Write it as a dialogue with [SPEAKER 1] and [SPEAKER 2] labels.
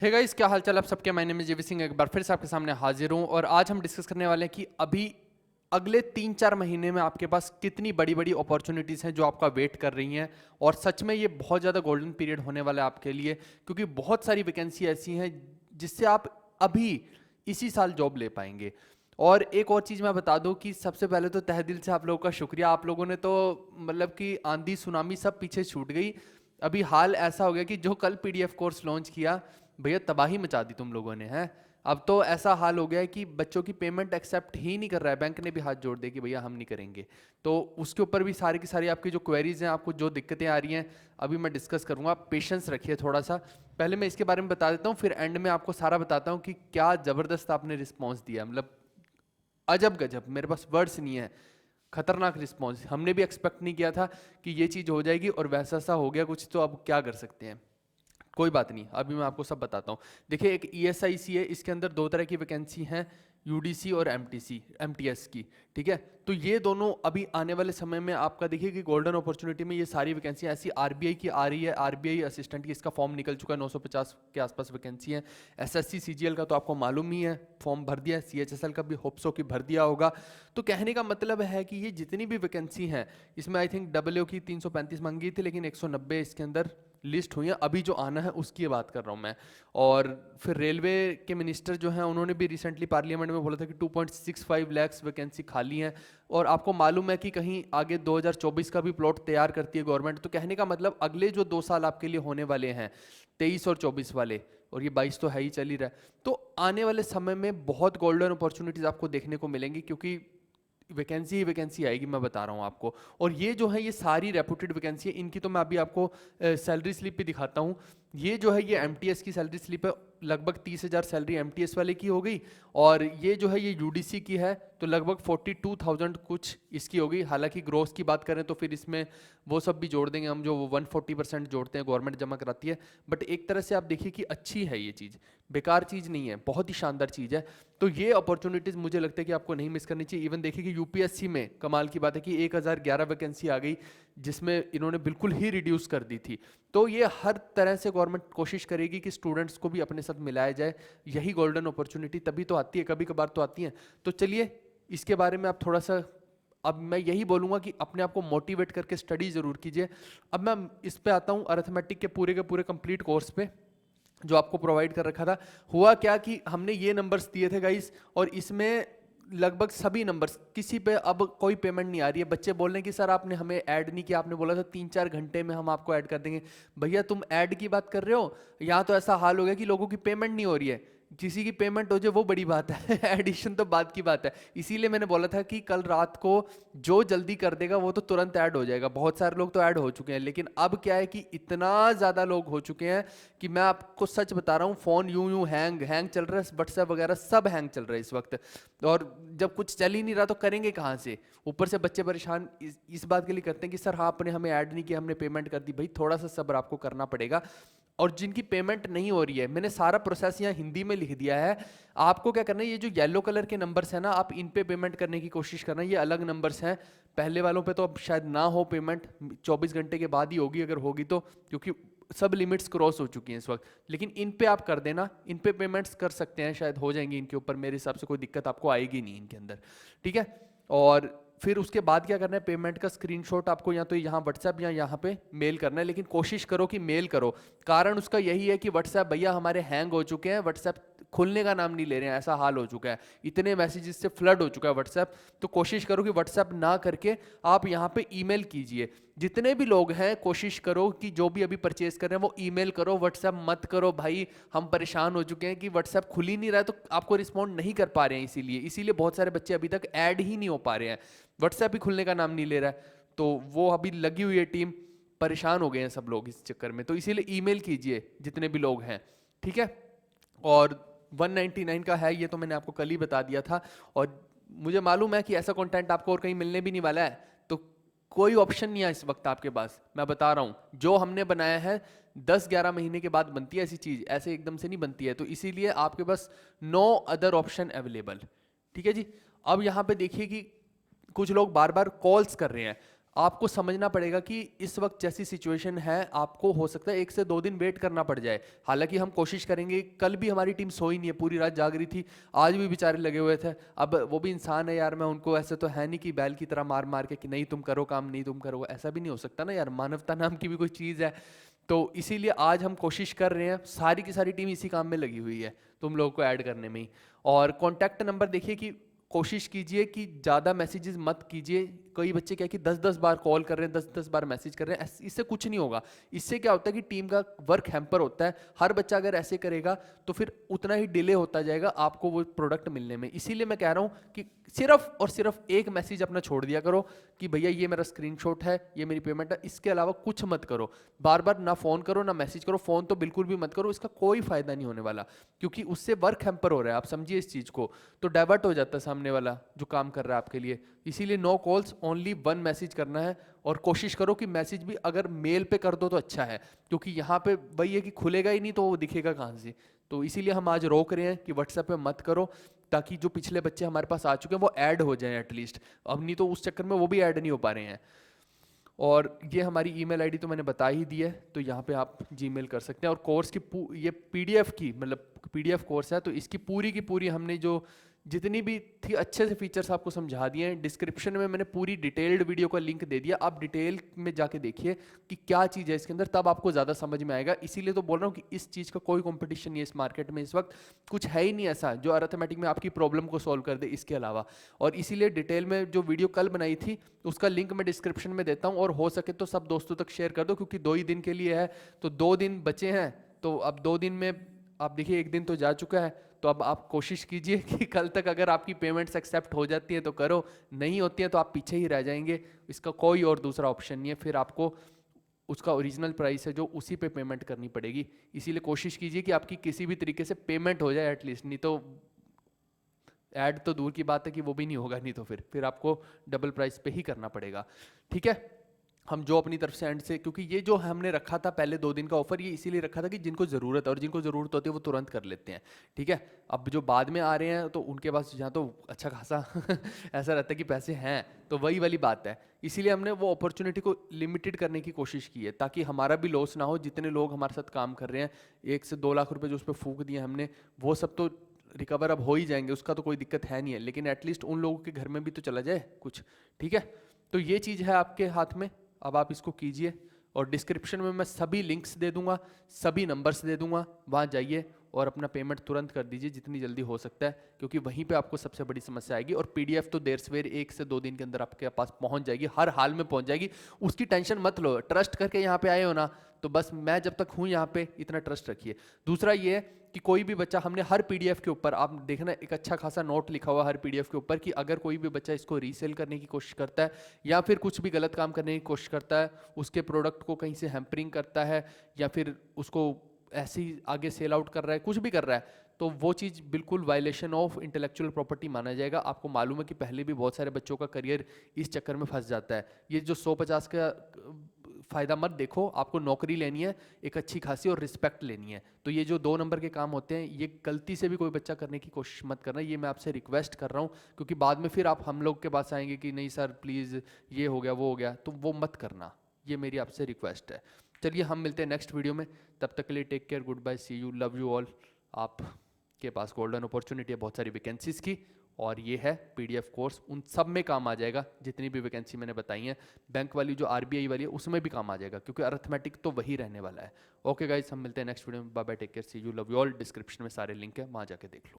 [SPEAKER 1] Hey guys, क्या हाल चाल आप सबके। माय नेम इज जेवी सिंह, एक बार फिर से आपके सामने हाजिर हूँ और आज हम डिस्कस करने वाले हैं कि अभी अगले 3-4 महीने में आपके पास कितनी बड़ी बड़ी अपॉर्चुनिटीज़ हैं जो आपका वेट कर रही हैं। और सच में ये बहुत ज़्यादा गोल्डन पीरियड होने वाला है आपके लिए, क्योंकि बहुत सारी वैकेंसी ऐसी हैं जिससे आप अभी इसी साल जॉब ले पाएंगे। और एक और चीज़ मैं बता दूं कि सबसे पहले तो तहे दिल से आप लोगों का शुक्रिया। आप लोगों ने तो मतलब कि आंधी सुनामी सब पीछे छूट गई। अभी हाल ऐसा हो गया कि जो कल पीडीएफ कोर्स लॉन्च किया, भैया तबाही मचा दी तुम लोगों ने, हैं। अब तो ऐसा हाल हो गया है कि बच्चों की पेमेंट एक्सेप्ट ही नहीं कर रहा है, बैंक ने भी हाथ जोड़ दिया कि भैया हम नहीं करेंगे। तो उसके ऊपर भी सारी की सारी आपकी जो क्वेरीज हैं, आपको जो दिक्कतें आ रही हैं, अभी मैं डिस्कस करूंगा। पेशेंस रखिए थोड़ा सा। पहले मैं इसके बारे में बता देता हूँ, फिर एंड में आपको सारा बताता हूँ कि क्या ज़बरदस्त आपने रिस्पॉन्स दिया। मतलब अजब गजब, मेरे पास वर्ड्स नहीं है। खतरनाक रिस्पॉन्स, हमने भी एक्सपेक्ट नहीं किया था कि ये चीज़ हो जाएगी और वैसा सा हो गया कुछ। तो अब क्या कर सकते हैं, कोई बात नहीं, अभी मैं आपको सब बताता हूँ। देखिए, एक ईएसआईसी है, इसके अंदर दो तरह की वैकेंसी हैं, यूडीसी और एमटीसी एमटीएस की। ठीक है, तो ये दोनों अभी आने वाले समय में आपका देखिए कि गोल्डन अपॉर्चुनिटी में ये सारी वैकेंसी ऐसी आरबीआई की आ रही है। आरबीआई असिस्टेंट की इसका फॉर्म निकल चुका है, 950 के आसपास वैकेंसी है। एसएससी सीजीएल का तो आपको मालूम ही है, फॉर्म भर दिया है। सीएचएसएल का भी होप्सो की भर दिया होगा। तो कहने का मतलब है कि ये जितनी भी वैकेंसी हैं, इसमें आई थिंक डब्ल्यू की 335 मांगी थी, लेकिन 190 इसके अंदर लिस्ट हुई है। अभी जो आना है उसकी बात कर रहा हूँ मैं। और फिर रेलवे के मिनिस्टर जो हैं, उन्होंने भी रिसेंटली पार्लियामेंट में बोला था कि 2.65 लाख वैकेंसी खाली हैं। और आपको मालूम है कि कहीं आगे 2024 का भी प्लॉट तैयार करती है गवर्नमेंट। तो कहने का मतलब अगले जो 2 साल आपके लिए होने वाले हैं, 23 और 24 वाले, और ये 22 तो है ही, चल ही रहा है। तो आने वाले समय में बहुत गोल्डन अपॉर्चुनिटीज आपको देखने को मिलेंगी, क्योंकि वैकेंसी ही वैकेंसी आएगी, मैं बता रहा हूँ आपको। और ये जो है, ये सारी रेपुटेड वैकेंसी है। इनकी तो मैं अभी आपको सैलरी स्लिप भी दिखाता हूँ। ये जो है, ये एमटीएस की सैलरी स्लिप है। लगभग 30,000 सैलरी एमटीएस वाले की हो गई। और ये जो है, ये यूडीसी की है, तो लगभग 42,000 कुछ इसकी होगी। हालांकि ग्रोस की बात करें तो फिर इसमें वो सब भी जोड़ देंगे हम, जो 140% जोड़ते हैं, गवर्नमेंट जमा कराती है। बट एक तरह से आप देखिए कि अच्छी है ये चीज़, बेकार चीज़ नहीं है, बहुत ही शानदार चीज़ है। तो ये अपॉर्चुनिटीज़ मुझे लगता है कि आपको नहीं मिस करनी चाहिए। इवन देखिए कि यूपीएससी में कमाल की बात है कि 1011 वैकेंसी आ गई, जिसमें इन्होंने बिल्कुल ही रिड्यूस कर दी थी। तो ये हर तरह से गवर्नमेंट कोशिश करेगी कि स्टूडेंट्स को भी अपने साथ मिलाया जाए। यही गोल्डन अपॉर्चुनिटी तभी तो आती है, कभी कभार तो आती है। तो चलिए, इसके बारे में आप थोड़ा सा, अब मैं यही बोलूँगा कि अपने आप को मोटिवेट करके स्टडी ज़रूर कीजिए। अब मैं इस पे आता हूँ, अरिथमेटिक के पूरे कंप्लीट कोर्स पे, जो आपको प्रोवाइड कर रखा था। हुआ क्या कि हमने ये नंबर्स दिए थे गाइस, और इसमें लगभग सभी नंबर्स, किसी पे अब कोई पेमेंट नहीं आ रही है। बच्चे बोल रहे हैं कि सर आपने हमें ऐड नहीं किया, आपने बोला था 3-4 घंटे में हम आपको ऐड कर देंगे। भैया तुम ऐड की बात कर रहे हो, यहाँ तो ऐसा हाल हो गया कि लोगों की पेमेंट नहीं हो रही है। किसी की पेमेंट हो जाए वो बड़ी बात है एडिशन तो बात की बात है। इसीलिए मैंने बोला था कि कल रात को जो जल्दी कर देगा वो तो तुरंत ऐड हो जाएगा। बहुत सारे लोग तो ऐड हो चुके हैं, लेकिन अब क्या है कि इतना ज़्यादा लोग हो चुके हैं कि मैं आपको सच बता रहा हूँ, फ़ोन यूं यूं हैंग हैंग चल रहा है, व्हाट्सएप वगैरह सब हैंग चल रहा है इस वक्त। और जब कुछ चल ही नहीं रहा तो करेंगे कहाँ से। ऊपर से बच्चे परेशान इस बात के लिए करते हैं कि सर हाँ, आपने हमें ऐड नहीं किया, हमने पेमेंट कर दी। भाई थोड़ा सा सब्र आपको करना पड़ेगा। और जिनकी पेमेंट नहीं हो रही है, मैंने सारा प्रोसेस यहाँ हिंदी में लिख दिया है। आपको क्या करना है, ये जो येलो कलर के नंबर्स हैं ना, आप इन पे पेमेंट करने की कोशिश करना। ये अलग नंबर्स हैं, पहले वालों पे तो अब शायद ना हो पेमेंट, 24 घंटे के बाद ही होगी अगर होगी तो, क्योंकि सब लिमिट्स क्रॉस हो चुकी हैं इस वक्त। लेकिन इन पे आप कर देना, इन पे पेमेंट्स कर सकते हैं, शायद हो जाएंगी इनके ऊपर। मेरे हिसाब से कोई दिक्कत आपको आएगी नहीं इनके अंदर। ठीक है, और फिर उसके बाद क्या करना है, पेमेंट का स्क्रीनशॉट आपको या तो यहाँ व्हाट्सएप या यहाँ पे मेल करना है। लेकिन कोशिश करो कि मेल करो। कारण उसका यही है कि व्हाट्सएप भैया हमारे हैंग हो चुके हैं, व्हाट्सएप खुलने का नाम नहीं ले रहे हैं, ऐसा हाल हो चुका है। इतने मैसेजेस से फ्लड हो चुका है व्हाट्सएप। तो कोशिश करो कि व्हाट्सएप ना करके आप यहाँ पे ईमेल कीजिए। जितने भी लोग हैं, कोशिश करो कि जो भी अभी परचेज कर रहे हैं वो ईमेल करो, व्हाट्सएप मत करो। भाई हम परेशान हो चुके हैं कि व्हाट्सएप खुल ही नहीं रहा है, तो आपको रिस्पॉन्ड नहीं कर पा रहे हैं। इसीलिए बहुत सारे बच्चे अभी तक ऐड ही नहीं हो पा रहे हैं, व्हाट्सएप ही खुलने का नाम नहीं ले रहा है। तो वो अभी लगी हुई है टीम, परेशान हो गए हैं सब लोग इस चक्कर में। तो इसीलिए ईमेल कीजिए जितने भी लोग हैं। ठीक है, और 199 का है ये, तो मैंने आपको कल ही बता दिया था। और मुझे मालूम है कि ऐसा कंटेंट आपको और कहीं मिलने भी नहीं वाला है, तो कोई ऑप्शन नहीं है इस वक्त आपके पास। मैं बता रहा हूँ, जो हमने बनाया है 10-11 महीने के बाद बनती है ऐसी चीज़, ऐसे एकदम से नहीं बनती है। तो इसीलिए आपके पास नो अदर ऑप्शन अवेलेबल। ठीक है जी। अब यहाँ पे देखिए कि कुछ लोग बार बार कॉल्स कर रहे हैं। आपको समझना पड़ेगा कि इस वक्त जैसी सिचुएशन है आपको हो सकता है 1 से 2 दिन वेट करना पड़ जाए। हालांकि हम कोशिश करेंगे, कल भी हमारी टीम सोई नहीं है, पूरी रात जाग रही थी, आज भी बेचारे लगे हुए थे। अब वो भी इंसान है यार, मैं उनको ऐसे तो है नहीं कि बैल की तरह मार मार के कि नहीं तुम करो काम, नहीं तुम करो, ऐसा भी नहीं हो सकता ना यार, मानवता नाम की भी कोई चीज़ है। तो इसीलिए आज हम कोशिश कर रहे हैं, सारी की सारी टीम इसी काम में लगी हुई है तुम लोगों को ऐड करने में ही। और कॉन्टैक्ट नंबर देखिए कि कोशिश कीजिए कि ज़्यादा मैसेजेस मत कीजिए। कई बच्चे क्या है कि 10-10 बार कॉल कर रहे हैं, 10-10 बार मैसेज कर रहे हैं, इससे कुछ नहीं होगा। इससे क्या होता है कि टीम का वर्क हैम्पर होता है। हर बच्चा अगर ऐसे करेगा तो फिर उतना ही डिले होता जाएगा आपको वो प्रोडक्ट मिलने में। इसीलिए मैं कह रहा हूँ कि सिर्फ और सिर्फ एक मैसेज अपना छोड़ दिया करो कि भैया ये मेरा स्क्रीनशॉट है, ये मेरी पेमेंट है, इसके अलावा कुछ मत करो। बार बार ना फ़ोन करो ना मैसेज करो, फ़ोन तो बिल्कुल भी मत करो, इसका कोई फ़ायदा नहीं होने वाला, क्योंकि उससे वर्क हैम्पर हो रहा है। आप समझिए इस चीज़ को, तो डाइवर्ट हो जाता है सामने वाला जो काम कर रहा है आपके लिए। इसीलिए नो कॉल्स, ओनली 1 मैसेज करना है। और कोशिश करो कि मैसेज भी अगर मेल पे कर दो तो अच्छा है, क्योंकि यहाँ पे वही है कि खुलेगा ही नहीं तो वो दिखेगा कहाँ से। तो इसीलिए हम आज रोक रहे हैं कि व्हाट्सएप पे मत करो, ताकि जो पिछले बच्चे हमारे पास आ चुके हैं वो ऐड हो जाएं एटलीस्ट। अब नहीं तो उस चक्कर में वो भी ऐड नहीं हो पा रहे हैं। और ये हमारी ईमेल आईडी तो मैंने बता ही दी है, तो यहाँ पे आप जीमेल कर सकते हैं। और कोर्स की ये पीडीएफ की, मतलब पीडीएफ कोर्स है, तो इसकी पूरी की पूरी हमने जो जितनी भी थी अच्छे से फीचर्स आपको समझा दिए हैं। डिस्क्रिप्शन में मैंने पूरी डिटेल्ड वीडियो का लिंक दे दिया, आप डिटेल में जाके देखिए कि क्या चीज़ है इसके अंदर, तब आपको ज़्यादा समझ में आएगा। इसीलिए तो बोल रहा हूँ कि इस चीज़ का कोई कंपटीशन नहीं है इस मार्केट में। इस वक्त कुछ है ही नहीं ऐसा जो अरिथमेटिक में आपकी प्रॉब्लम को सॉल्व कर दे इसके अलावा। और इसीलिए डिटेल में जो वीडियो कल बनाई थी उसका लिंक मैं डिस्क्रिप्शन में देता हूँ, और हो सके तो सब दोस्तों तक शेयर कर दो, क्योंकि 2 ही दिन के लिए है, तो 2 दिन बचे हैं। तो अब 2 दिन में आप देखिए 1 दिन तो जा चुका है, तो अब आप कोशिश कीजिए कि कल तक अगर आपकी पेमेंट्स एक्सेप्ट हो जाती हैं तो करो, नहीं होती हैं तो आप पीछे ही रह जाएंगे। इसका कोई और दूसरा ऑप्शन नहीं है, फिर आपको उसका ओरिजिनल प्राइस है जो उसी पे पेमेंट करनी पड़ेगी। इसीलिए कोशिश कीजिए कि आपकी किसी भी तरीके से पेमेंट हो जाए एटलीस्ट, नहीं तो ऐड तो दूर की बात है कि वो भी नहीं होगा, नहीं तो फिर आपको डबल प्राइस पे ही करना पड़ेगा। ठीक है, हम जो अपनी तरफ से एंड से, क्योंकि ये जो हमने रखा था पहले 2 दिन का ऑफर, ये इसीलिए रखा था कि जिनको ज़रूरत है और जिनको ज़रूरत होती है वो तुरंत कर लेते हैं। ठीक है, अब जो बाद में आ रहे हैं तो उनके पास जहाँ तो अच्छा खासा ऐसा रहता है कि पैसे हैं, तो वही वाली बात है। इसीलिए हमने वो अपॉर्चुनिटी को लिमिटेड करने की कोशिश की है, ताकि हमारा भी लॉस ना हो। जितने लोग हमारे साथ काम कर रहे हैं, 1 से 2 लाख रुपए जो उस पर फूक दिए हमने, वो सब तो रिकवर अब हो ही जाएंगे, उसका तो कोई दिक्कत है नहीं है, लेकिन एटलीस्ट उन लोगों के घर में भी तो चला जाए कुछ। ठीक है, तो ये चीज़ है आपके हाथ में, अब आप इसको कीजिए। और डिस्क्रिप्शन में मैं सभी लिंक्स दे दूंगा, सभी नंबर्स दे दूंगा, वहाँ जाइए और अपना पेमेंट तुरंत कर दीजिए जितनी जल्दी हो सकता है, क्योंकि वहीं पे आपको सबसे बड़ी समस्या आएगी। और पीडीएफ तो देर सवेर 1 से 2 दिन के अंदर आपके पास पहुंच जाएगी, हर हाल में पहुंच जाएगी, उसकी टेंशन मत लो। ट्रस्ट करके यहाँ पे आए हो ना, तो बस मैं जब तक हूँ यहाँ पे इतना ट्रस्ट रखिए। दूसरा ये है कि कोई भी बच्चा, हमने हर पीडीएफ के ऊपर, आप देखना एक अच्छा खासा नोट लिखा हुआ हर पीडीएफ के ऊपर, कि अगर कोई भी बच्चा इसको रीसेल करने की कोशिश करता है या फिर कुछ भी गलत काम करने की कोशिश करता है, उसके प्रोडक्ट को कहीं से हैम्परिंग करता है या फिर उसको ऐसे ही आगे सेल आउट कर रहा है, कुछ भी कर रहा है, तो वो चीज़ बिल्कुल वायलेशन ऑफ इंटेलेक्चुअल प्रॉपर्टी माना जाएगा। आपको मालूम है कि पहले भी बहुत सारे बच्चों का करियर इस चक्कर में फंस जाता है। ये जो 150 का फ़ायदा मत देखो, आपको नौकरी लेनी है एक अच्छी खासी और रिस्पेक्ट लेनी है। तो ये जो 2 नंबर के काम होते हैं, ये गलती से भी कोई बच्चा करने की कोशिश मत करना, ये मैं आपसे रिक्वेस्ट कर रहा हूँ, क्योंकि बाद में फिर आप हम लोग के पास आएंगे कि नहीं सर प्लीज़ ये हो गया वो हो गया, तो वो मत करना, ये मेरी आपसे रिक्वेस्ट है। चलिए हम मिलते हैं नेक्स्ट वीडियो में, तब तक के लिए take care, good bye, see you, love you all. आपके पास गोल्डन अपॉर्चुनिटी है बहुत सारी वैकेंसीज़ की, और ये है पीडीएफ कोर्स, उन सब में काम आ जाएगा जितनी भी वैकेंसी मैंने बताई हैं। बैंक वाली जो आरबीआई वाली है उसमें भी काम आ जाएगा, क्योंकि अरिथमेटिक तो वही रहने वाला है। ओके गाइस, हम मिलते हैं नेक्स्ट वीडियो में, bye bye, take care, see you, love you all. Description में सारे लिंक है, वहाँ जाके देख लो।